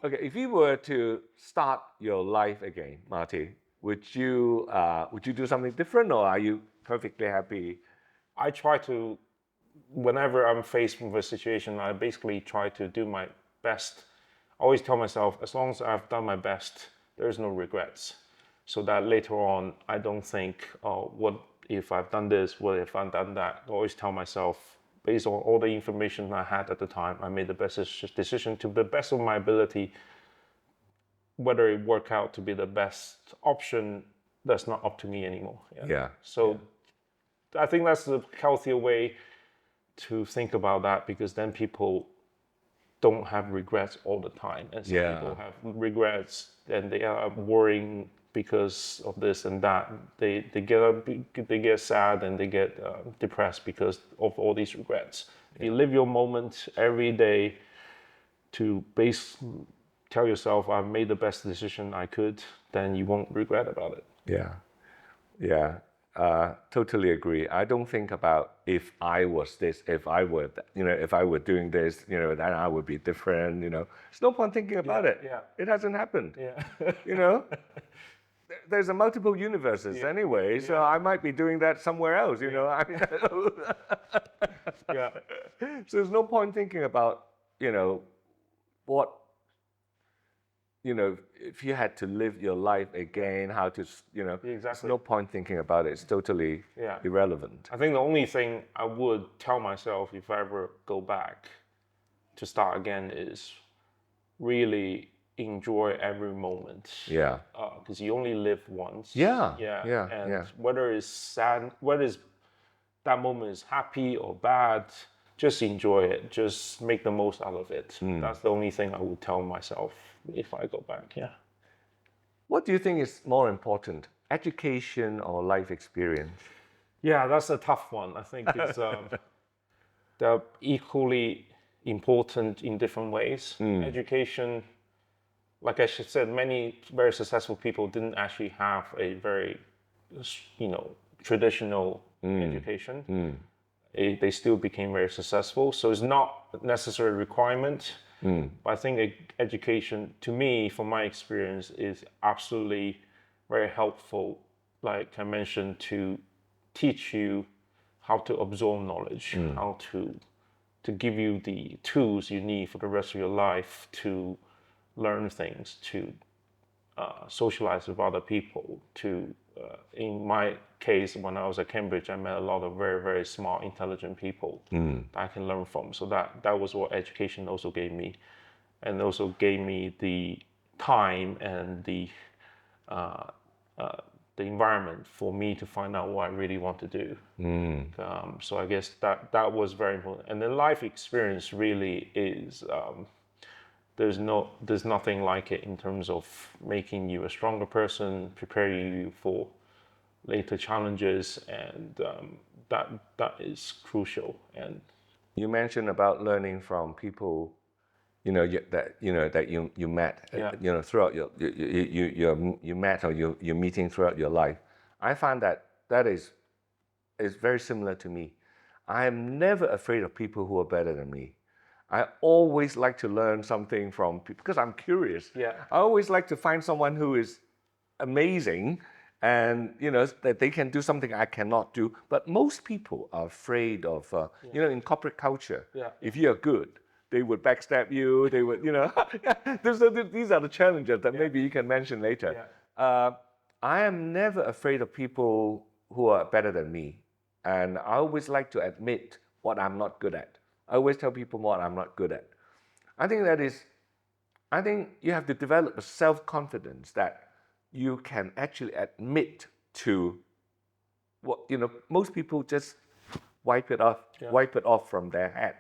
Okay, if you were to start your life again, Marty, would you do something different, or are you perfectly happy? I try to, whenever I'm faced with a situation, I basically try to do my best. I always tell myself, as long as I've done my best, there's no regrets. So that later on, I don't think, oh, what if I've done this? What if I've done that? I always tell myself, based on all the information I had at the time, I made the best decision to the best of my ability. Whether it work out to be the best option, that's not up to me anymore. Yeah. Yeah. So I think that's the healthier way to think about that, because then people don't have regrets all the time. And some Yeah. people have regrets and they are worrying because of this and that. They get sad and they get depressed because of all these regrets. If you live your moment every day to tell yourself I've made the best decision I could, then you won't regret about it. Yeah. Yeah. Totally agree. I don't think about if I was this, if I were, if I were doing this, then I would be different. There's no point thinking about it. Yeah. It hasn't happened. Yeah. You know, there's a multiple universes anyway, so I might be doing that somewhere else. I mean, Yeah. so there's no point thinking about, what, if you had to live your life again, how to, there's Exactly. no point thinking about it. It's totally irrelevant. I think the only thing I would tell myself if I ever go back to start again is really enjoy every moment. Yeah. Because you only live once. Yeah. And whether it's sad, whether it's that moment is happy or bad, just enjoy it. Just make the most out of it. That's the only thing I would tell myself if I go back. Yeah. What do you think is more important, education or life experience? Yeah, that's a tough one. I think it's they're equally important in different ways. Education, like I said, many very successful people didn't actually have a very, traditional education. They still became very successful. So it's not necessarily a requirement. But I think education, to me, from my experience, is absolutely very helpful. Like I mentioned, to teach you how to absorb knowledge, how to give you the tools you need for the rest of your life to learn things, to socialize with other people. In my case, when I was at Cambridge, I met a lot of very, very smart, intelligent people that I can learn from. So that was what education also gave me, and also gave me the time and the environment for me to find out what I really want to do. So I guess that was very important. And the life experience really is, there's nothing like it in terms of making you a stronger person, preparing you for later challenges, and that is crucial. And you mentioned about learning from people, that you met, throughout you met or you're meeting throughout your life. I find that is very similar to me. I am never afraid of people who are better than me. I always like to learn something from people because I'm curious. Yeah. I always like to find someone who is amazing and that they can do something I cannot do. But most people are afraid of in corporate culture. If you're good, they would backstab you. They would these are the challenges that maybe you can mention later. I am never afraid of people who are better than me, and I always like to admit what I'm not good at. I always tell people what I'm not good at. I think you have to develop a self-confidence that you can actually admit to what, most people just wipe it off from their head.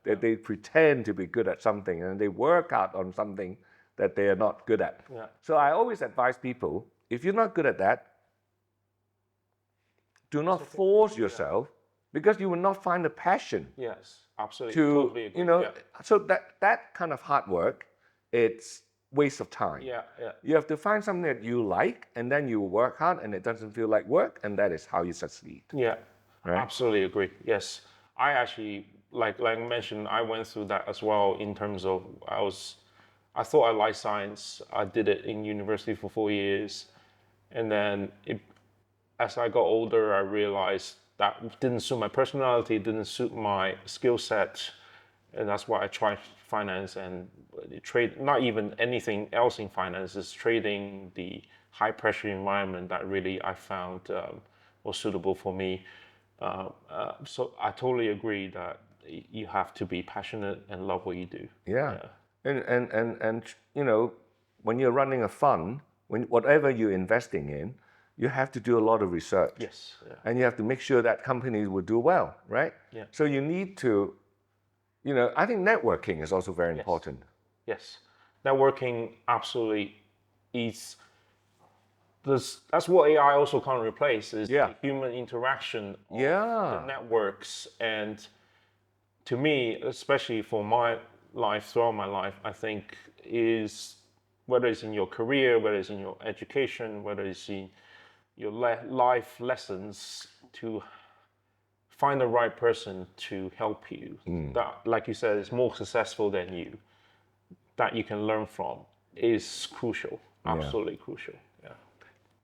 They pretend to be good at something and they work out on something that they are not good at. So I always advise people, if you're not good at that, do not force yourself, because you will not find a passion. Yes, absolutely. Totally agree. So that kind of hard work, it's waste of time. You have to find something that you like, and then you work hard, and it doesn't feel like work, and that is how you succeed. Right? Absolutely agree. Yes, I actually, like I mentioned, I went through that as well. In terms of, I thought I liked science. I did it in university for 4 years. And then as I got older, I realized that didn't suit my personality, didn't suit my skill set. And that's why I tried finance and trade, not even anything else in finance, is trading, the high pressure environment that really I found was suitable for me. So I totally agree that you have to be passionate and love what you do. Yeah. And you know, when you're running a fund, whatever you're investing in, you have to do a lot of research. Yes. Yeah. And you have to make sure that companies will do well, right? Yeah. So you need to, you know, I think networking is also very important. Yes. Networking absolutely is that's what AI also can't replace, is the human interaction of the networks. And to me, especially for my life, throughout my life, I think is, whether it's in your career, whether it's in your education, whether it's in your life lessons, to find the right person to help you, that, like you said, is more successful than you, that you can learn from, is crucial, absolutely crucial. Yeah.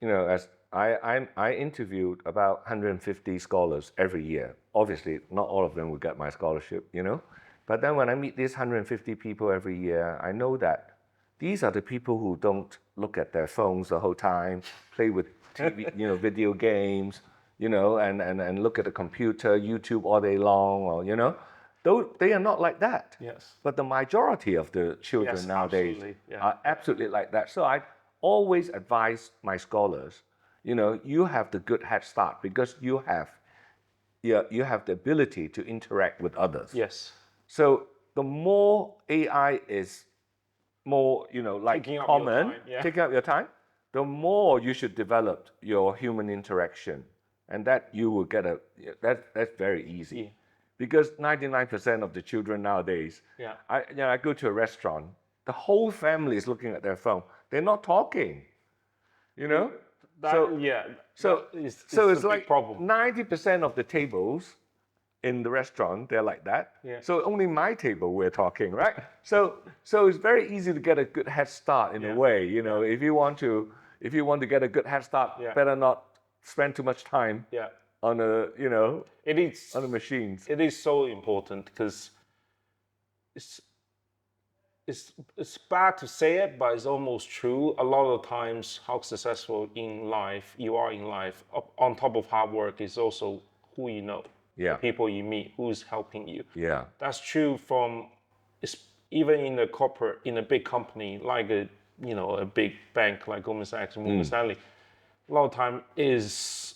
You know, as I interviewed about 150 scholars every year. Obviously, not all of them would get my scholarship, you know. But then when I meet these 150 people every year, I know that these are the people who don't look at their phones the whole time, play with TV, you know, video games, you know, and look at the computer, YouTube all day long, or, you know. They are not like that. Yes. But the majority of the children nowadays are absolutely like that. So I always advise my scholars, you know, you have the good head start because you have the ability to interact with others. Yes. So the more AI is more, you know, like Taking up common, your time, taking up your time, the more you should develop your human interaction, and that you will get that's very easy. Yeah. Because 99% of the children nowadays, I go to a restaurant, the whole family is looking at their phone. They're not talking, you know? So it's like problem. 90% of the tables in the restaurant, they're like that. Yeah. So only my table we're talking, right? So it's very easy to get a good head start in a way, you know. If you want to get a good head start, better not spend too much time on on the machines. It is so important, because it's bad to say it, but it's almost true. A lot of times, how successful you are in life, on top of hard work, is also who you know, the people you meet, who's helping you. Yeah, that's true even in a big company like a big bank like Goldman Sachs and Morgan Stanley. A lot of time is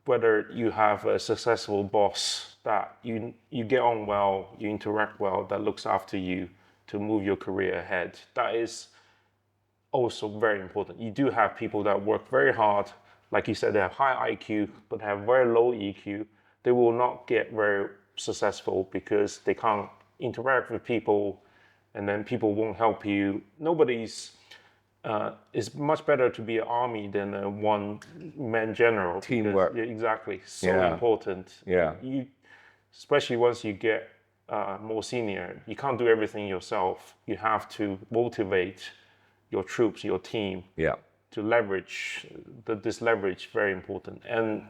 whether you have a successful boss that you get on well, you interact well, that looks after you to move your career ahead. That is also very important. You do have people that work very hard, like you said, they have high IQ, but have very low EQ. They will not get very successful because they can't interact with people, and then people won't help you. It's much better to be an army than a one-man general. Teamwork. Exactly. So important. Yeah. Especially once you get more senior, you can't do everything yourself. You have to motivate your troops, your team, to leverage. This leverage, very important. And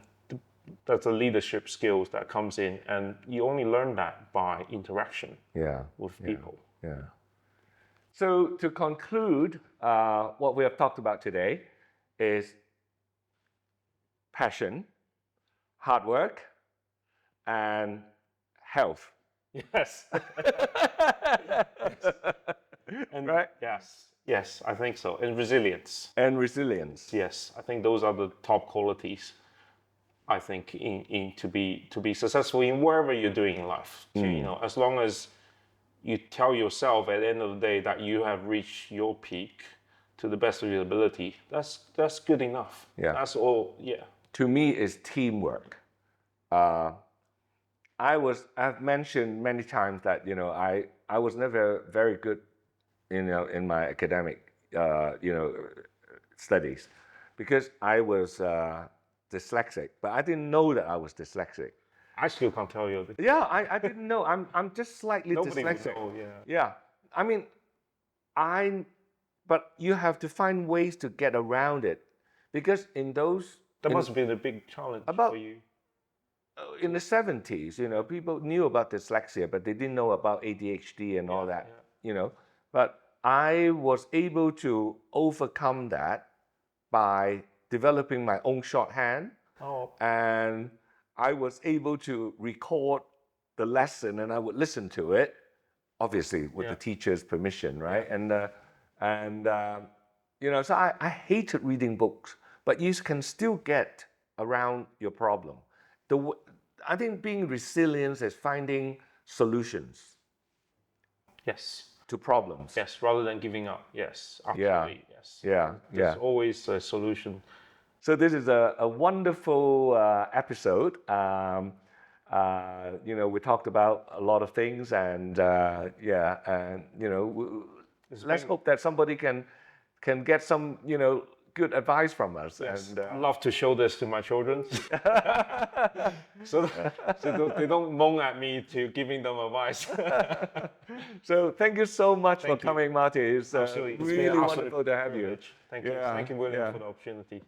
that's the leadership skills that comes in, and you only learn that by interaction with people. Yeah. So to conclude, what we have talked about today is passion, hard work, and health. Yes. And right? Yes, I think so. And resilience. Yes, I think those are the top qualities. I think in to be successful in whatever you're doing in life. You know, as long as you tell yourself at the end of the day that you have reached your peak to the best of your ability, that's good enough. Yeah. That's all. Yeah. To me, is teamwork. I've mentioned many times that I was never very good, in my academic studies, because I was dyslexic, but I didn't know that I was dyslexic. I still can't tell you. Yeah, I didn't know. I'm just slightly Nobody dyslexic. would know, Yeah. I mean, but you have to find ways to get around it, because in those That must have been a big challenge for you. in the 70s, people knew about dyslexia, but they didn't know about ADHD and all that, But I was able to overcome that by developing my own shorthand. Oh. And I was able to record the lesson, and I would listen to it, obviously with the teacher's permission, right? So I hated reading books, but you can still get around your problem. I think being resilient is finding solutions. Yes. To problems. Yes, rather than giving up. Yes, absolutely. Yes. There's always a solution. So this is a wonderful episode. We talked about a lot of things, and let's hope that somebody can get some good advice from us. Yes. And I'd love to show this to my children, so they don't moan at me to giving them advice. So thank you so much for coming, Marty. It's Absolutely. really wonderful to have you. Thank you. Thank you, William, for the opportunity.